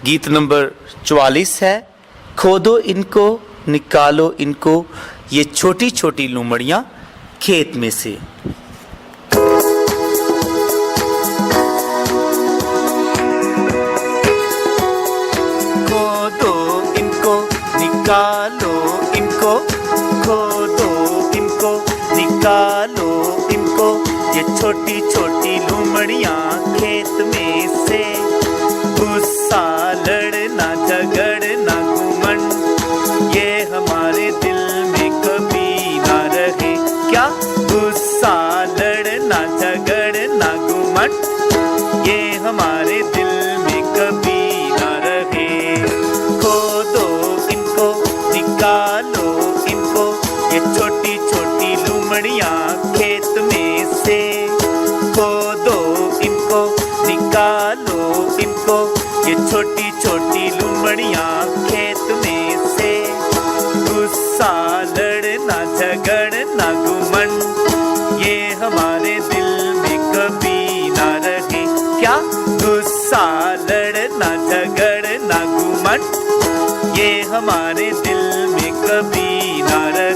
गीत नंबर 44 है। खोदो इनको, निकालो इनको, ये छोटी छोटी लुमड़ियां खेत में से। खोदो इनको, निकालो इनको, खोदो इनको, निकालो इनको, ये छोटी छोटी लुमड़ियां खेत में से। गुस्सा, लड़ना, झगड़ना, घुमंड, ये हमारे दिल में कभी ना रहे। क्या? गुस्सा, लड़ना, झगड़ना, घुमंड, ये हमारे दिल में कभी ना रहे। खोदो इनको, निकालो इनको, ये छोटी छोटी लुमड़ियां खेत में से। खोदो इनको, निकालो इनको, ये छोटी छोटी लुमड़ियां खेत में से। गुस्सा, लड़ना, झगड़ना, घुमंड, ये हमारे दिल में कभी ना रहे। क्या? गुस्सा, लड़ना, झगड़ना, घुमंड, ये हमारे दिल में कभी ना रहे।